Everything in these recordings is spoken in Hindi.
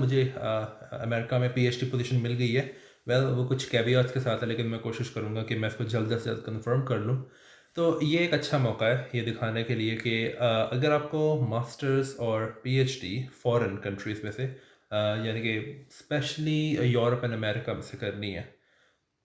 मुझे अमेरिका में पीएचडी पोजीशन मिल गई है। वो कुछ कैवियट्स के साथ है, लेकिन मैं कोशिश करूँगा कि मैं इसको जल्द से जल्द कन्फर्म कर लूँ। तो ये एक अच्छा मौका है ये दिखाने के लिए कि अगर आपको मास्टर्स और पीएचडी फॉरेन कंट्रीज़ में से यानी कि स्पेशली यूरोप एंड अमेरिका में से करनी है,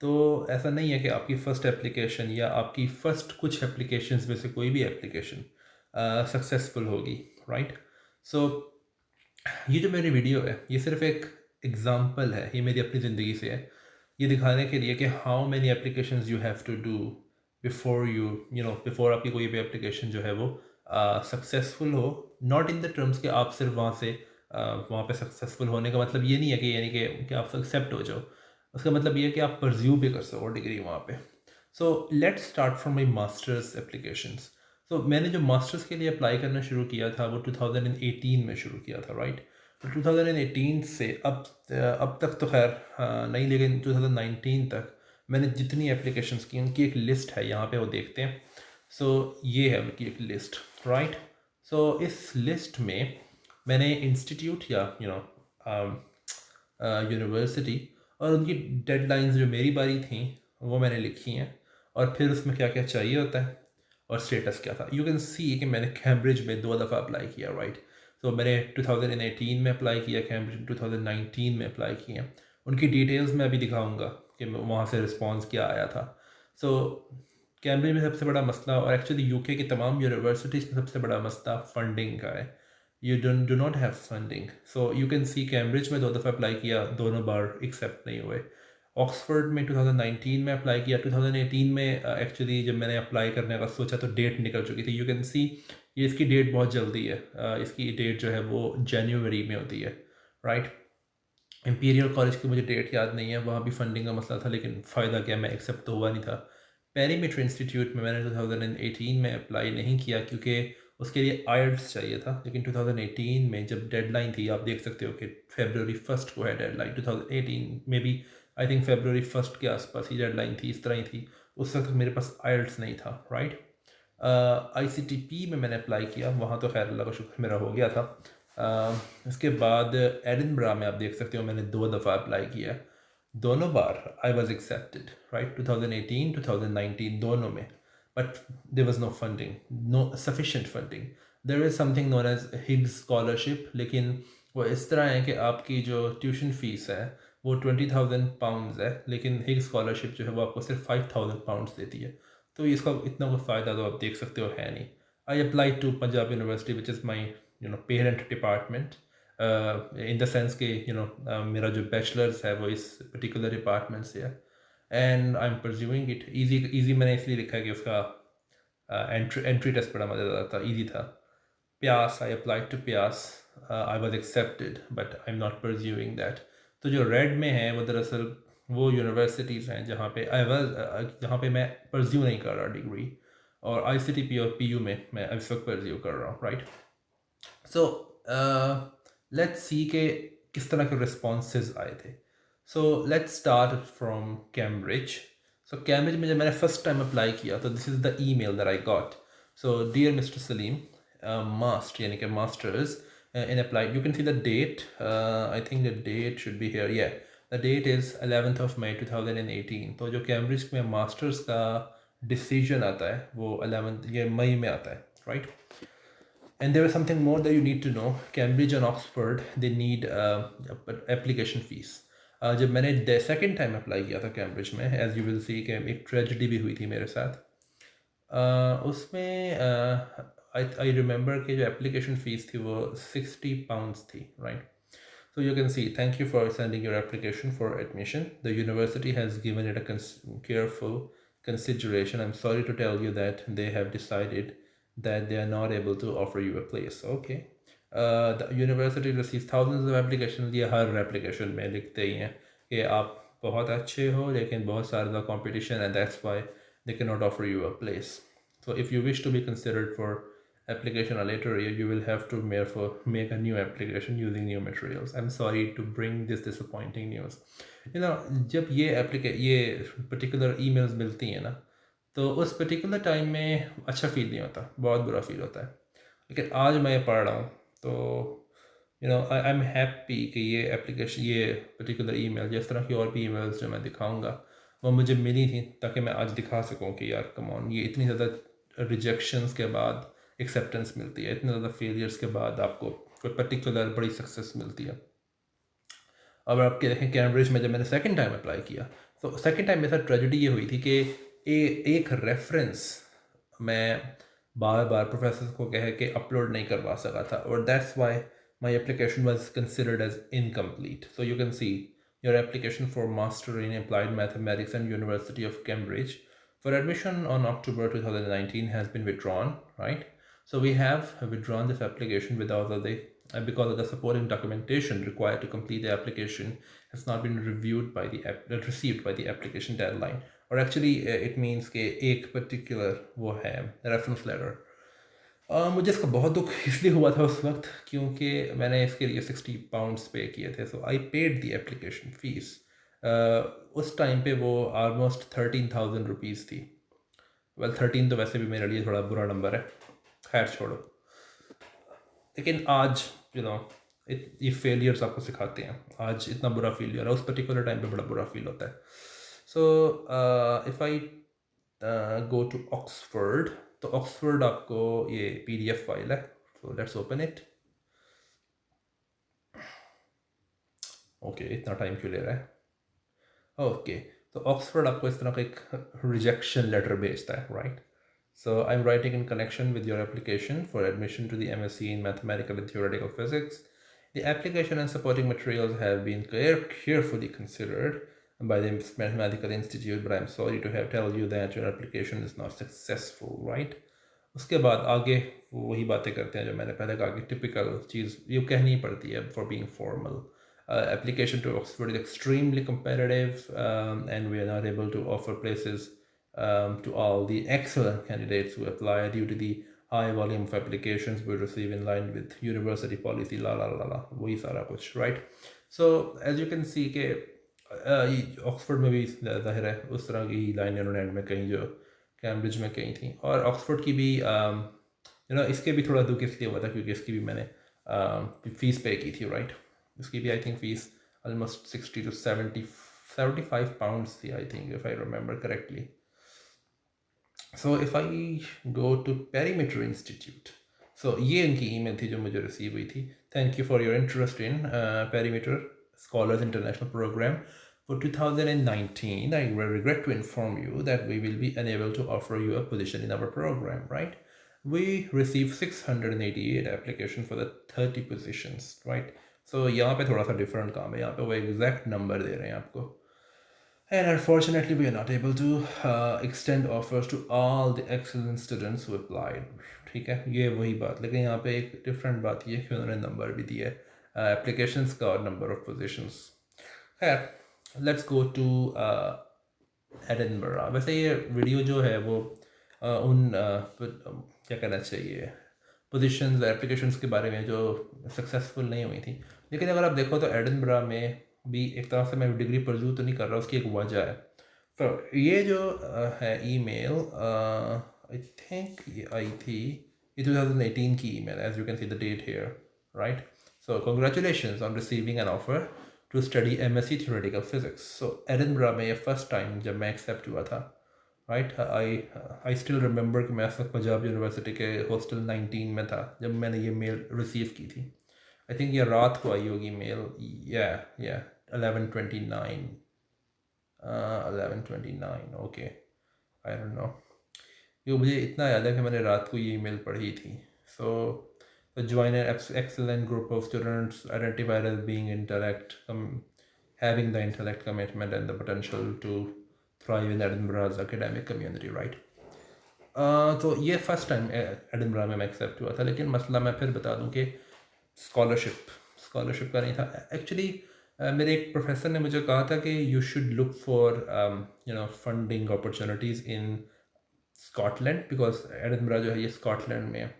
तो ऐसा नहीं है कि आपकी फ़र्स्ट एप्लीकेशन या आपकी फ़र्स्ट कुछ एप्लीकेशंस में से कोई भी एप्लीकेशन सक्सेसफुल होगी, राइट? सो ये जो मेरी वीडियो है ये सिर्फ एक एग्जांपल है, ये मेरी अपनी ज़िंदगी से है। ये दिखाने के लिए कि how many applications you have to do before before आपकी कोई भी एप्लीकेशन जो है वो सक्सेसफुल हो। नॉट इन द टर्म्स कि आप सिर्फ वहाँ पे सक्सेसफुल होने का मतलब ये नहीं है कि कि आप एक्सेप्ट हो जाओ। उसका मतलब ये है कि आप परस्यू भी कर सको डिग्री वहाँ पे। सो let's start from my masters applications. तो मैंने जो मास्टर्स के लिए अप्लाई करना शुरू किया था वो 2018 में शुरू किया था, राइट? तो 2018 से अब तक तो खैर नहीं, लेकिन 2019 तक मैंने जितनी एप्लीकेशंस की उनकी एक लिस्ट है, यहाँ पे वो देखते हैं। सो ये है उनकी एक लिस्ट, राइट? सो इस लिस्ट में मैंने इंस्टीट्यूट या यूनिवर्सिटी और उनकी डेडलाइंस जो मेरी बारी थी वो मैंने लिखी हैं, और फिर उसमें क्या क्या चाहिए होता है और स्टेटस क्या था। यू कैन सी कि मैंने कैम्ब्रिज में 2 दफ़ा अप्लाई किया, राइट? तो मैंने 2018 में अप्लाई किया, कैम्ब्रिज 2019 में अप्लाई किया। उनकी डिटेल्स मैं अभी दिखाऊंगा कि वहाँ से रिस्पॉन्स क्या आया था। सो कैम्ब्रिज में सबसे बड़ा मसला, और एक्चुअली यूके की तमाम यूनिवर्सिटीज़ में सबसे बड़ा मसला फंडिंग का है। You do not have funding. So you can C Cambridge में 2 दफ़ा अप्लाई किया, दोनों बार एक्सेप्ट नहीं हुए। ऑक्सफोर्ड में 2019 में अप्लाई किया, 2018 में एक्चुअली जब मैंने अप्लाई करने का सोचा तो डेट निकल चुकी थी। यू कैन सी ये इसकी डेट बहुत जल्दी है, इसकी डेट जो है वो जनवरी में होती है, राइट? इंपीरियल कॉलेज की मुझे डेट याद नहीं है, वहाँ भी फंडिंग का मसला था, लेकिन फ़ायदा क्या, मैं एक्सेप्ट तो हुआ नहीं था। पेरीमीटर इंस्टीट्यूट में मैंने 2018 में अप्लाई नहीं किया क्योंकि उसके लिए आयल्ट्स चाहिए था, लेकिन 2018 में जब डेडलाइन थी, आप देख सकते हो कि फेबररी 1 को है डेडलाइन। 2018 में भी आई थिंक फेबररी 1 के आसपास ही डेडलाइन थी, इस तरह ही थी। उस वक्त मेरे पास आयल्ट्स नहीं था, राइट? आईसीटीपी में मैंने अप्लाई किया, वहाँ तो खैर अल्लाह का शुक्र मेरा हो गया था। इसके बाद एडिनबरा में आप देख सकते हो मैंने 2 दफ़ा अप्लाई किया, दोनों बार आई वॉज एक्सेप्टेड, राइट? 2018 2019 दोनों में, but there was no funding, no sufficient funding. There is something known as Higgs scholarship, लेकिन वो इस तरह है कि आपकी जो ट्यूशन फ़ीस है वो £20,000 है, लेकिन हिग्स स्कॉलरशिप जो है वो आपको सिर्फ £5,000 देती है। तो इसका इतना कोई फ़ायदा तो आप देख सकते हो है नहीं। I apply to Punjab university which is my parent department, in the sense कि मेरा जो बैचलर्स है वो इस पर्टिकुलर डिपार्टमेंट से है, and I am pursuing it. Easy मैंने इसलिए लिखा है कि उसका एंट्री टेस्ट बड़ा मज़ेदार था, ईजी था। प्यास, आई अप्लाइड टू प्यास, आई was accepted, but I am not pursuing that. तो जो रेड में है वो दरअसल वो यूनिवर्सिटीज़ हैं जहाँ पे मैं परस्यू नहीं कर रहा डिग्री, और आईसीटीपी और पीयू में मैं इस वक्त परस्यू कर रहा हूँ, राइट? सो लेट्स सी के किस तरह के रिस्पॉन्सेज आए थे। So let's start from Cambridge. So Cambridge में जब मैंने फर्स्ट टाइम अप्लाई किया तो this is the email that I got. So dear mister Salim, mast यानी कि masters in applied, you can see the date. I think the date should be here. Yeah, the date is 11th of May 2018. तो जो कैम्ब्रिज में मास्टर्स का डिसीजन आता है वो 11 ये मई में आता है, right? And there is something more that you need to know. Cambridge and Oxford, they need application fees. जब मैंने सेकेंड टाइम अप्लाई किया था कैम्ब्रिज में, एज यू विल सी कि एक ट्रेजिडी भी हुई थी मेरे साथ। उसमें आई रिमेंबर कि जो एप्लीकेशन फ़ीस थी वो £60 थी, right? So you can see, thank you for sending your application for admission. The university has given it a careful consideration. I'm sorry to tell you that they have decided that they are not able to offer you a place. Okay. The university receives thousands of applications. ये हर application में लिखते ही हैं कि आप बहुत अच्छे हो लेकिन बहुत सारा competition, and that's why they cannot offer you a place. So if you wish to be considered for application a later year, you will have to make a new application using new materials. I'm sorry to bring this disappointing news. जब ये पर्टिकुलर ईमेल्स मिलती हैं ना, तो उस पर्टिकुलर टाइम में अच्छा फील नहीं होता, बहुत बुरा फील होता है। लेकिन आज मैं पढ़ रहा हूँ तो आई एम हैप्पी कि ये एप्लीकेशन, ये पर्टिकुलर ईमेल, जिस तरह की और भी ईमेल्स जो मैं दिखाऊंगा वो मुझे मिली थी, ताकि मैं आज दिखा सकूं कि यार कम ऑन, ये इतनी ज़्यादा रिजेक्शंस के बाद एक्सेप्टेंस मिलती है, इतने ज़्यादा फेलियर्स के बाद आपको कोई पर्टिकुलर बड़ी सक्सेस मिलती है। अब आपके देखें कैम्ब्रिज में जब मैंने सेकंड टाइम अप्लाई किया, तो सेकंड टाइम मेरे साथ ट्रेजेडी ये हुई थी कि एक रेफरेंस मैं बार बार प्रोफेसर को कह के अपलोड नहीं करवा सका था, और that's why my application was considered as incomplete. So you can see your application for master in applied mathematics and university of Cambridge for admission on October 2019 has been withdrawn, right? So we have withdrawn this application without the because of the supporting documentation required to complete the application has not been reviewed by the received by the application deadline. Or actually it means कि एक particular वो है reference letter. मुझे इसका बहुत दुख इसलिए हुआ था उस वक्त क्योंकि मैंने इसके लिए £60 पे किए थे. So I paid the application fees. उस टाइम पे वो ऑलमोस्ट 13,000 रुपीज़ थी. वेल 13 तो वैसे भी मेरे लिए थोड़ा बुरा नंबर है, खैर छोड़ो. लेकिन आज ये फेलियर्स आपको सिखाते हैं. आज इतना बुरा फील नहीं हो रहा, उस पर्टिकुलर टाइम पे बड़ा बुरा फील होता है. So if I go to Oxford, तो ऑक्सफोर्ड आपको ये PDF फाइल है. So let's open it. Okay, इतना टाइम क्यों ले रहा है? ओके, तो ऑक्सफोर्ड आपको इस तरह का एक रिजेक्शन लेटर भेजता है, right? So I'm writing in connection with your application for admission to the MSc in Mathematical and Theoretical Physics. The application and supporting materials have been carefully considered by the Mathematical Institute, but I'm sorry to have tell you that your application is not successful, right? उसके बाद आगे वो वही बातें करते हैं जो मैंने पहले कहा कि टिपिकल चीज़ ये कहनी पड़ती है for being formal. Application to Oxford is extremely competitive, and we are not able to offer places to all the excellent candidates who apply due to the high volume of applications we receive in line with university policy, la la la la, वही सारा कुछ, right? So as you can see कि ऑक्सफोर्ड में भी ज़ाहिर है उस तरह की लाइन उन्होंने एंड में कहीं जो कैम्ब्रिज में कहीं थी. और ऑक्सफोर्ड की भी इसके भी थोड़ा दुख इसलिए हुआ था क्योंकि इसकी भी मैंने फ़ीस पे की थी, राइट? इसकी भी I think fees almost 60 to 75 pounds थी, I think, if I remember correctly. So if I go to Perimeter Institute, so ये इनकी ईमेल थी जो मुझे रिसीव हुई थी. Thank you for your interest in Perimeter Scholars International Program. For 2019, I regret to inform you that we will be unable to offer you a position in our program, right? We received 688 applications for the 30 positions, right? So यहाँ पे थोड़ा सा different काम है, यहाँ पे वो exact number दे रहे हैं आपको. And unfortunately, we are not able to extend offers to all the excellent students who applied. ठीक है, ये वही बात. लेकिन यहाँ पे एक डिफरेंट बात ये है कि उन्होंने नंबर भी दिया है एप्लीकेशंस का और नंबर ऑफ पोजीशंस. खैर, लेट्स गो टू एडिनबरा. वैसे ये वीडियो जो है वो क्या कहना चाहिए, पोजीशंस एप्लीकेशंस के बारे में जो सक्सेसफुल नहीं हुई थी. लेकिन अगर आप देखो तो एडिनबरा में भी एक तरह से मैं डिग्री परजू तो नहीं कर रहा, उसकी एक वजह है. तो ये जो है ईमेल, आई थिंक ये आई थी, ये 2018 की email, as you can see the date here, right? So congratulations on receiving an offer to study MSc Theoretical Physics. सो एडिनबरा में ये फर्स्ट टाइम जब मैं एक्सेप्ट हुआ था, राइट, आई स्टिल रिमेंबर कि मैं उस वक्त पंजाब यूनिवर्सिटी के हॉस्टल 19 में था जब मैंने ये मेल रिसीव की थी. आई थिंक ये रात को आई होगी मेल, या 11:29, 11:29, ओके, आई डोंट नो. ये मुझे इतना याद है कि मैंने रात को ये ईमेल पढ़ी थी. सो join an excellent group of students identified as being having the intellect, commitment and the potential to thrive in Edinburgh's academic community, right? तो ये फर्स्ट टाइम एडिनबरा में मैं एक्सेप्ट हुआ था. लेकिन मसला मैं फिर बता दूं कि स्कॉलरशिप का नहीं था एक्चुअली. मेरे एक प्रोफेसर ने मुझे कहा था कि you should look for funding opportunities in Scotland, because Edinburgh जो है ये स्कॉटलैंड में है.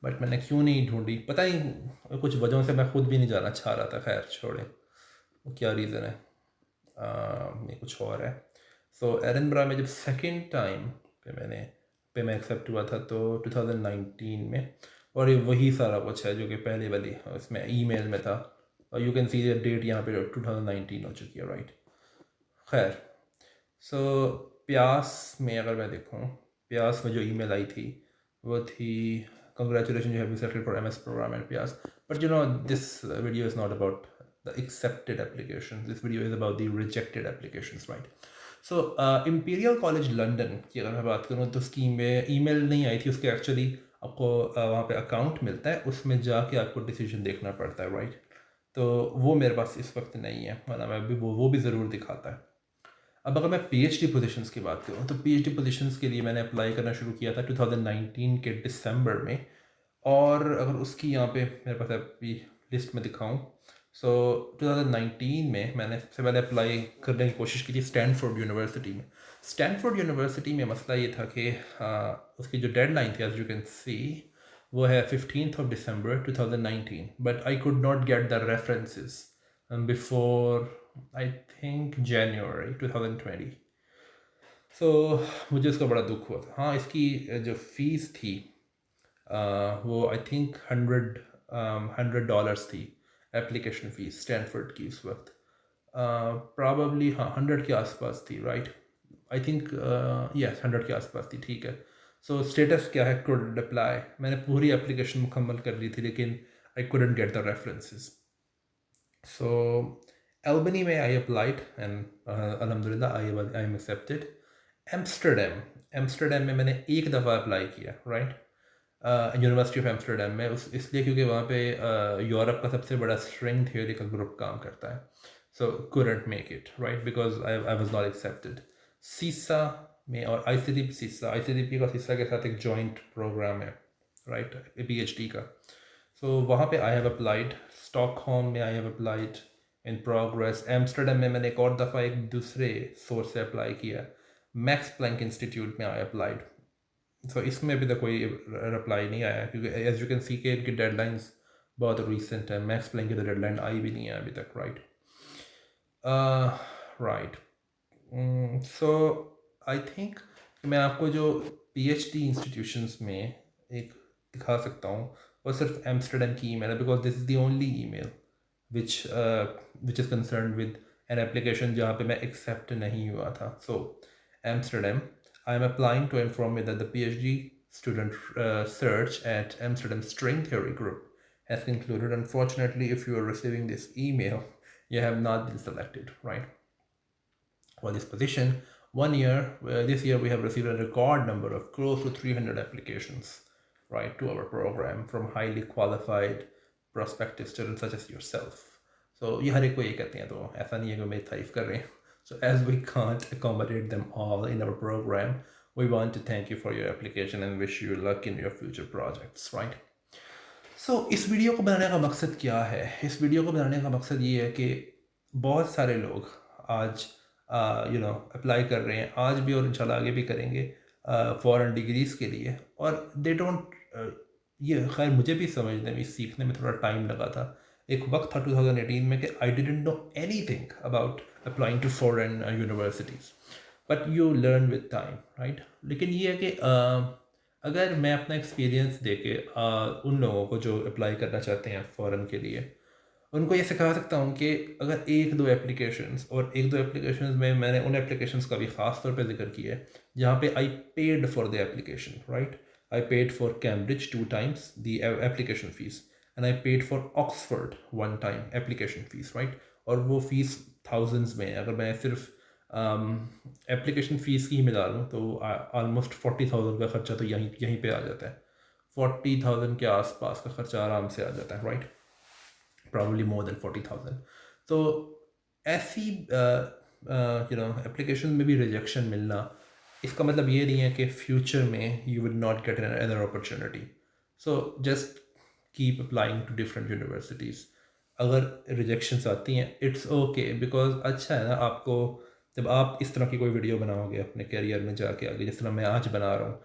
बट मैंने क्यों नहीं ढूंढी, पता नहीं, कुछ वजहों से मैं खुद भी नहीं जाना चाह रहा था. खैर छोड़ें, वो क्या रीज़न है, ये कुछ और है. सो एडिनबरा में जब सेकेंड टाइम पे मैं एक्सेप्ट हुआ था तो 2019 में, और ये वही सारा कुछ है जो कि पहले वाली इसमें ईमेल में था, और यू कैन सी डेट यहाँ पे 2019 हो चुकी है, राइट। खैर, सो प्यास में अगर मैं देखूँ, प्यास में जो ईमेल आई थी वो थी, congratulations, you have been selected for MS program at PIAS. But this video is not about the accepted applications. This video is about the rejected applications, right? So Imperial College London की अगर मैं बात करूँ तो स्कीम में ईमेल नहीं आई थी, उसके एक्चुअली आपको वहाँ पे अकाउंट मिलता है, उसमें जाके आपको डिसीजन देखना पड़ता है, राइट। तो वो मेरे पास इस वक्त नहीं है, वरना मैं भी वो भी ज़रूर दिखाता है। अब अगर मैं पीएचडी पोजीशंस की बात करूँ तो पीएचडी पोजीशंस के लिए मैंने अप्लाई करना शुरू किया था 2019 के दिसंबर में, और अगर उसकी यहाँ पे मेरे पास अभी लिस्ट में दिखाऊँ, सो 2019 में मैंने सबसे पहले अप्लाई करने की कोशिश की थी स्टैनफोर्ड यूनिवर्सिटी में। स्टैनफोर्ड यूनिवर्सिटी में मसला ये था कि उसकी जो डेडलाइन थी, एज यू कैन सी, वो है 15th December 2019, but I could not get the references before I think January 2020। सो मुझे उसका बड़ा दुख हुआ था। हाँ, इसकी जो फ़ीस थी वो आई थिंक $100 थी, एप्लीकेशन फ़ीस स्टैनफोर्ड की उस वक्त, प्रॉबली हाँ 100 के आसपास थी, राइट। आई थिंक यस 100 के आसपास थी, ठीक है। सो स्टेटस क्या है, कुड अप्लाई, मैंने पूरी एप्लीकेशन मुकम्मल कर ली थी, लेकिन I couldn't get the references. So Albany में आई अप्लाइड एंड अल्हम्दुलिल्लाह आई एम एक्सेप्टेड। एम्स्टर्डम में मैंने एक दफ़ा अप्लाई किया, राइट, यूनिवर्सिटी ऑफ एम्स्टर्डम में, उस इसलिए क्योंकि वहाँ पे यूरोप का सबसे बड़ा स्ट्रिंग थियोरिकल ग्रुप काम करता है। सो couldn't make it, right, because I was not accepted। सीसा में और ICDP का सीसा के साथ एक जॉइंट प्रोग्राम है, राइट, PhD का। सो वहाँ पे आई हैव अप्लाइड, स्टॉकहोम में I have applied, in progress. Amsterdam में मैंने एक और दफ़ा एक दूसरे सोर्स से अप्लाई किया, मैक्स प्लैंक इंस्टीट्यूट में आई अप्लाइड। सो इसमें अभी तक कोई रिप्लाई नहीं आया, क्योंकि एज यू कैन सी के इनकी डेडलाइंस बहुत रिसेंट है। मैक्स प्लैंक की तो डेडलाइन आई भी नहीं है अभी तक, right. Right, so I think मैं आपको जो PhD इंस्टीट्यूशंस में एक दिखा सकता हूँ, वो सिर्फ एम्स्टर्डम की ईमेल है, because this is the only email which is concerned with an application जहाँ पे मैं accept नहीं हुआ था। So Amsterdam, I am applying to inform you that the PhD student search at Amsterdam String Theory Group has concluded. Unfortunately, if you are receiving this email, you have not been selected, right, for this position. This year we have received a record number of close to 300 applications, right, to our program from highly qualified prospective students such as yourself. So ये हर एक को ये कहते हैं, तो ऐसा नहीं है कि मेरी तारीफ कर रहे हैं। So as we can't accommodate them all in our program, we want to thank you for your application and wish you luck in your future projects, right? So इस वीडियो को बनाने का मकसद क्या है? इस वीडियो को बनाने का मकसद ये है कि बहुत सारे लोग आज अप्लाई कर रहे हैं, आज भी और इंशाल्लाह आगे भी करेंगे फॉरेन डिग्रीज़ के लिए, और दे डोंट, ये खैर मुझे भी समझने में, सीखने में थोड़ा टाइम लगा था। एक वक्त था 2018 में कि I didn't know anything about applying to foreign universities, but you learn with time, right. लेकिन ये है कि अगर मैं अपना एक्सपीरियंस दे के उन लोगों को जो अप्लाई करना चाहते हैं फ़ॉरेन के लिए, उनको ये सिखा सकता हूँ कि अगर एक दो एप्लीकेशंस में मैंने उन एप्लीकेशंस का भी ख़ास तौर पे जिक्र किया है जहाँ पे I paid for the application, right. I paid for Cambridge 2 times the application fees, and I paid for Oxford 1 time application fees, right. और वो फ़ीस थाउजेंड्स में है। अगर मैं सिर्फ एप्लीकेशन फ़ीस की ही मिला लूँ तो ऑलमोस्ट 40,000 का ख़र्चा तो यहीं पे आ जाता है। 40,000 के आसपास का ख़र्चा आराम से आ जाता है, राइट, probably more than 40,000। तो ऐसी एप्लीकेशन में भी रिजेक्शन मिलना, इसका मतलब ये नहीं है कि फ्यूचर में you would not get another opportunity. So just keep applying to different universities. अगर रिजेक्शंस आती हैं, इट्स ओके, बिकॉज अच्छा है ना, आपको जब आप इस तरह की कोई वीडियो बनाओगे अपने करियर में जाके आगे, जिस तरह मैं आज बना रहा हूँ,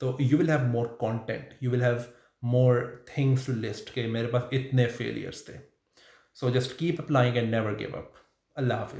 तो you will have more content, you will have more things to list कि मेरे पास इतने failures थे। So just keep applying and never give up। अल्लाह हाफिज़।